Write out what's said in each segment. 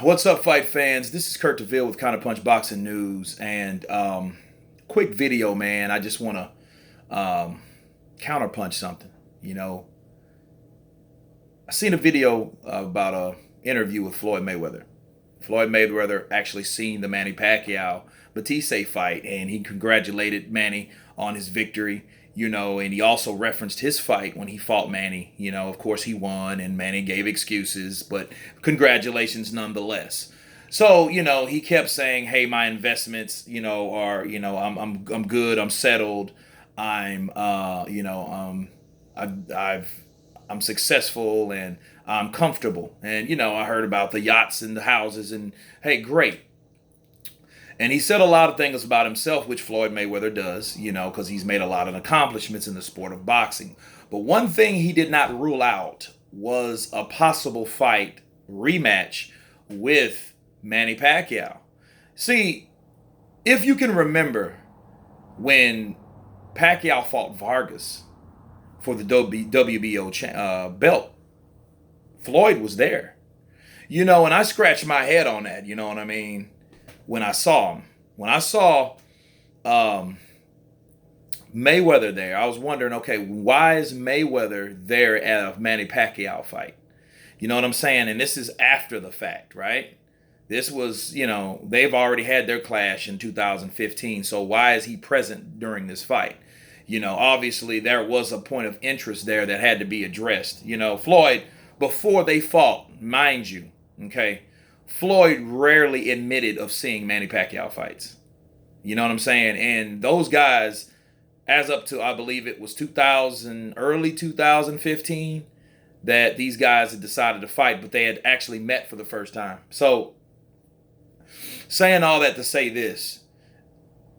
What's up, fight fans? This is Kurt DeVille with Counterpunch Boxing News, and quick video, man. I just want to counterpunch something. You know, I seen a video about a interview with Floyd Mayweather. Floyd Mayweather actually seen the Manny Pacquiao Batiste fight, and he congratulated Manny on his victory. And he also referenced his fight when he fought Manny. Of course he won, and Manny gave excuses, but congratulations nonetheless. So, he kept saying, "Hey, my investments, are, I'm good, I'm settled, I'm, I've I'm successful and I'm comfortable." And I heard about the yachts and the houses, and hey, great. And he said a lot of things about himself, which Floyd Mayweather does, because he's made a lot of accomplishments in the sport of boxing. But one thing he did not rule out was a possible fight rematch with Manny Pacquiao. See, if you can remember when Pacquiao fought Vargas for the WBO belt, Floyd was there. And I scratched my head on that, you know what I mean? When I saw him. When I saw Mayweather there, I was wondering, okay, why is Mayweather there at a Manny Pacquiao fight? You know what I'm saying? And this is after the fact, right? This was, they've already had their clash in 2015. So why is he present during this fight? Obviously there was a point of interest there that had to be addressed. Floyd, before they fought, mind you, okay, Floyd rarely admitted of seeing Manny Pacquiao fights. You know what I'm saying? And those guys, as up to, I believe it was 2000, early 2015, that these guys had decided to fight, but they had actually met for the first time. So, saying all that to say this,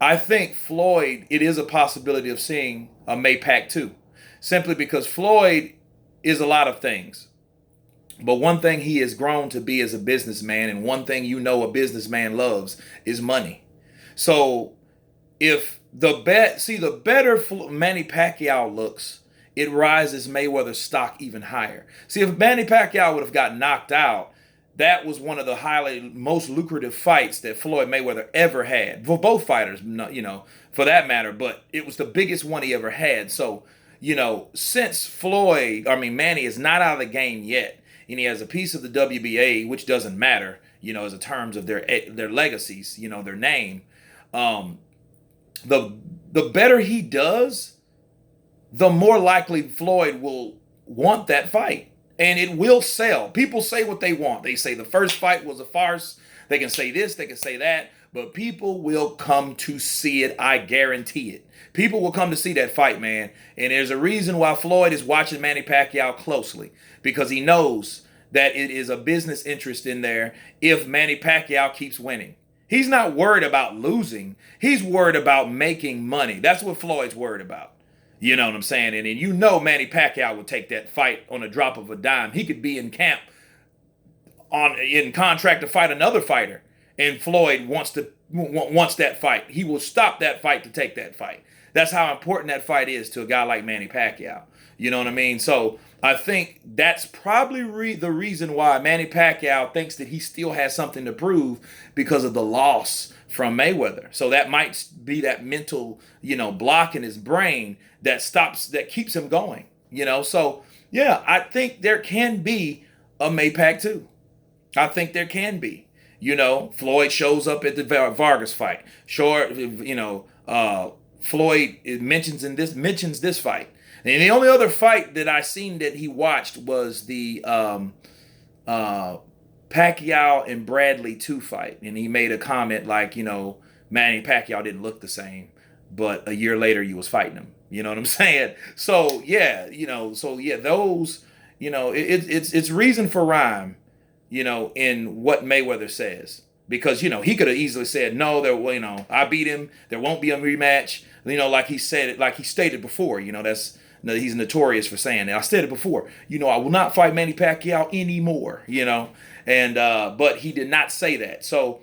I think Floyd, it is a possibility of seeing a Maypac 2. Simply because Floyd is a lot of things. But one thing he has grown to be as a businessman, and one thing a businessman loves, is money. So if the better Manny Pacquiao looks, it rises Mayweather's stock even higher. See, if Manny Pacquiao would have got knocked out, that was one of the most lucrative fights that Floyd Mayweather ever had. For both fighters, for that matter, but it was the biggest one he ever had. So, since Manny is not out of the game yet, and he has a piece of the WBA, which doesn't matter, as a terms of their legacies, their name. The better he does, the more likely Floyd will want that fight, and it will sell. People say what they want. They say the first fight was a farce. They can say this, they can say that, but people will come to see it. I guarantee it. People will come to see that fight, man. And there's a reason why Floyd is watching Manny Pacquiao closely, because he knows that it is a business interest in there if Manny Pacquiao keeps winning. He's not worried about losing. He's worried about making money. That's what Floyd's worried about. You know what I'm saying? And Manny Pacquiao would take that fight on a drop of a dime. He could be in camp in contract to fight another fighter, and Floyd wants that fight. He will stop that fight to take that fight. That's how important that fight is to a guy like Manny Pacquiao. You know what I mean? So I think that's probably the reason why Manny Pacquiao thinks that he still has something to prove, because of the loss from Mayweather. So that might be that mental, block in his brain that keeps him going. So yeah, I think there can be a Maypac 2. I think there can be. Floyd shows up at the Vargas fight. Sure, Floyd mentions this fight. And the only other fight that I seen that he watched was the Pacquiao and Bradley 2 fight. And he made a comment like, Manny Pacquiao didn't look the same, but a year later you was fighting him. You know what I'm saying? So yeah, those, it's reason for rhyme, in what Mayweather says. Because, he could have easily said, no, I beat him. There won't be a rematch. Like he said, like he stated before, he's notorious for saying that. I said it before, I will not fight Manny Pacquiao anymore, and, but he did not say that. So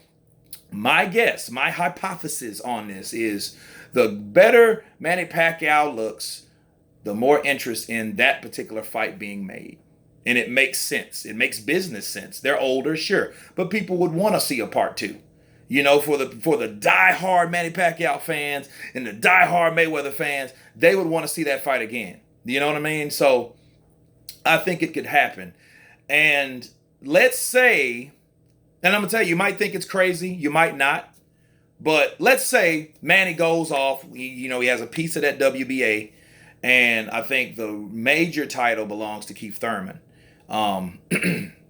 my hypothesis on this is, the better Manny Pacquiao looks, the more interest in that particular fight being made. And it makes sense. It makes business sense. They're older, sure, but people would want to see a part two. You know, for the diehard Manny Pacquiao fans and the diehard Mayweather fans, they would want to see that fight again. You know what I mean? So I think it could happen. And let's say, and I'm gonna tell you, you might think it's crazy, you might not, but let's say Manny goes off. He has a piece of that WBA, and I think the major title belongs to Keith Thurman. No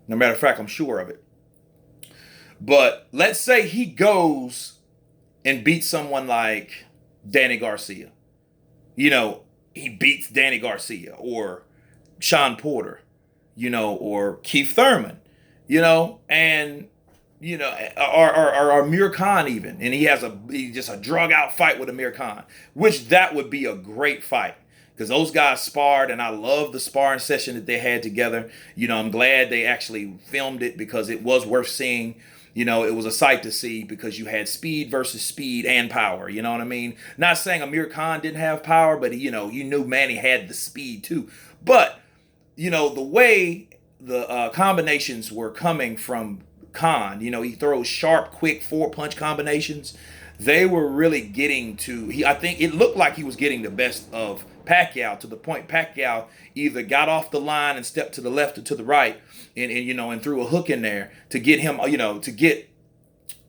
matter of fact, I'm sure of it. But let's say he goes and beats someone like Danny Garcia. He beats Danny Garcia or Sean Porter, or Keith Thurman, and or Amir Khan even, and he's just a drug out fight with Amir Khan, which that would be a great fight because those guys sparred, and I love the sparring session that they had together. I'm glad they actually filmed it because it was worth seeing. It was a sight to see because you had speed versus speed and power. You know what I mean? Not saying Amir Khan didn't have power, but you knew Manny had the speed too. But the way the combinations were coming from Khan, he throws sharp, quick 4-punch combinations. They were really getting to. I think it looked like he was getting the best of Pacquiao to the point Pacquiao either got off the line and stepped to the left or to the right, and threw a hook in there to get him, to get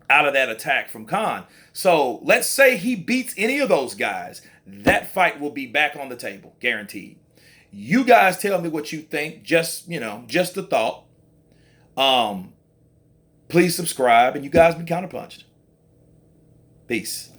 out of that attack from Khan. So let's say he beats any of those guys, that fight will be back on the table, guaranteed. You guys tell me what you think. Just a thought. Please subscribe, and you guys been counterpunched. Peace.